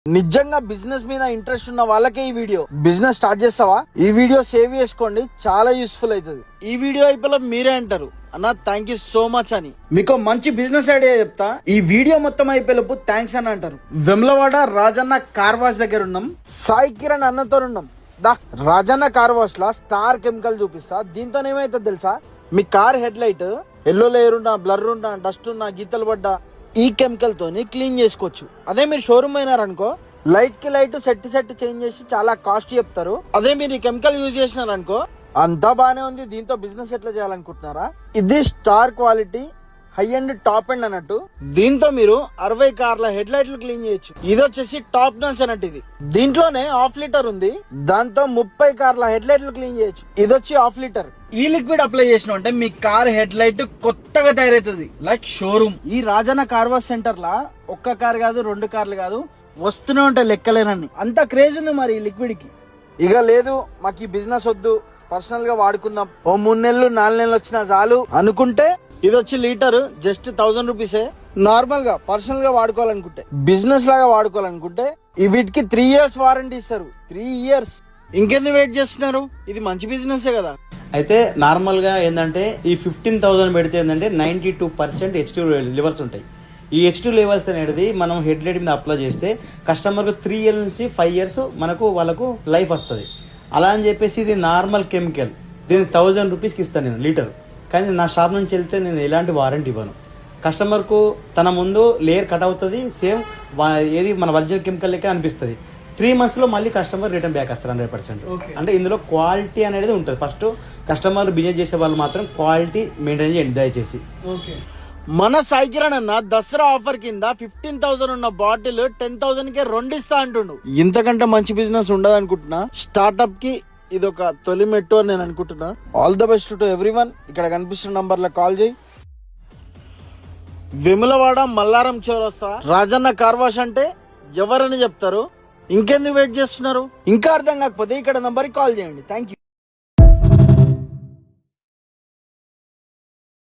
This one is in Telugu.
నిజంగా బిజినెస్ మీద ఇంట్రెస్ట్ ఉన్న వాళ్ళకే ఈ వీడియో. బిజినెస్ స్టార్ట్ చేస్తావా? ఈ వీడియో సేవ్ చేసుకోండి, చాలా యూస్ఫుల్ అవుతుంది. ఈ వీడియో అయిపోయి మీరే అంటారు అన్న థ్యాంక్ యూ సో మచ్ అని. మీకు మంచి బిజినెస్ ఐడియా చెప్తా, ఈ వీడియో మొత్తం అయిపోయేలోపు థ్యాంక్స్ అని అంటారు. వెమ్లవాడ రాజన్న కార్ వాష్ దగ్గర ఉన్నాం. సాయి కిరణ్ అన్నతో ఉన్నాం. దా రాజన్న కార్ వాష్ లా స్టార్ కెమికల్ చూపిస్తా. దీంతో ఏమైతుంది తెలుసా, మీ car head light yellow layer ఉన్నా, బ్లర్ ఉన్నా, డస్ట్ ఉన్నా, గీతలు పడ్డా ఈ కెమికల్ తోని క్లీన్ చేసుకోవచ్చు. అదే మీరు షోరూమ్ అయినారనుకో, లైట్ కి లైట్ సెట్ చేంజ్ చేసి చాలా కాస్ట్ చెప్తారు. అదే మీరు ఈ కెమికల్ యూజ్ చేసినారనుకో అంతా బానే ఉంది. దీంతో బిజినెస్ ఎట్లా చేయాలనుకుంటున్నారా? ఇది star quality high and top end అన్నట్టు. దీంతో మీరు 60 కార్ల హెడ్ లైట్లు క్లీన్ చేయొచ్చు. ఇది వచ్చేసి టాప్ నాన్స్ అన్నట్టు. ఇది దీంట్లోనే హాఫ్ లీటర్ ఉంది, దాంతో 30 కార్ల హెడ్ లైట్లు క్లీన్ చేయొచ్చు. ఇది వచ్చి హాఫ్ లీటర్. ఈ లిక్విడ్ అప్లై చేసిన అంటే మీ కార్ హెడ్ లైట్ కొత్తగా తయారైతుంది, లైక్ షోరూమ్. ఈ రాజన్న కార్ వాష్ సెంటర్ లా ఒక్క కార్ కాదు, 2 కార్లు కాదు, వస్తూనే ఉంటాయి లెక్కలేనని. అంత క్రేజ్ ఉంది మరి ఈ లిక్విడ్ కి. ఇక లేదు మాకు ఈ బిజినెస్ వద్దు, పర్సనల్ గా వాడుకుందాం, ఓ 3 నెలలు 4 నెలలు వచ్చినా చాలు అనుకుంటే ఇది వచ్చి లీటర్ జస్ట్ 1000 రూపీసే. నార్మల్ గా పర్సనల్ గా వాడుకోవాలనుకుంటే, బిజినెస్ లాగా వాడుకోవాలనుకుంటే ఈ వీటికి 3 years వారంటీ ఇస్తారు. 3 years. ఇంకెందుకు వెయిట్ చేస్తున్నారు? ఇది మంచి బిజినెస్ కదా. అయితే నార్మల్ గా ఏంటంటే ఈ 15,000 పెడితే ఏంటంటే 92% H2 లెవెల్స్ ఉంటాయి. ఈ H2 లెవెల్స్ అనేది మనం హెడ్ లైట్ మీద అప్లై చేస్తే కస్టమర్కు 3 years నుంచి 5 years వాళ్ళకు లైఫ్ వస్తుంది. అలా అని చెప్పేసి ఇది నార్మల్ కెమికల్, దీన్ని 1000 రూపీస్కి ఇస్తాను నేను లీటర్. కానీ నా షాప్ నుంచి వెళ్తే నేను ఎలాంటి వారంటీ ఇవ్వను. కస్టమర్కు తన ముందు లేయర్ కట్ అవుతుంది, సేమ్ ఏది మన ఒరిజినల్ కెమికల్ లెక్క అనిపిస్తుంది. 3 months మళ్ళీ కస్టమర్ రిటర్న్ బ్యాక్ వస్తారు 100%. అంటే ఇందులో క్వాలిటీ అనేది ఉంటుంది. ఫస్ట్ కస్టమర్ బిజినెస్ చేసే వాళ్ళు మాత్రం క్వాలిటీ మెయింటైన్ చేయండి దయచేసి. మన సాయి కిరణ్ అన్న దసరా ఆఫర్ కింద 15,000 ఉన్న బాటిల్ 10,000 కే 2 ఇస్తా అంటుండు. ఇంతకంటే మంచి బిజినెస్ ఉండదు అనుకుంటున్నా. స్టార్ట్అప్ కి ఇది ఒక తొలి మెట్టు అని నేను అనుకుంటున్నా. All the best to everyone. ఇక్కడ కనిపిస్తున్న నంబర్ లో కాల్ చేయి. వెములవాడ మల్లారం చౌరస్తా రాజన్న కార్ వాష్ అంటే ఎవరని చెప్తారు. ఇంకెందుకు వెయిట్ చేస్తున్నారు? ఇంకా అర్థం కాకపోతే ఇక్కడ నంబర్కి కాల్ చేయండి. Thank you.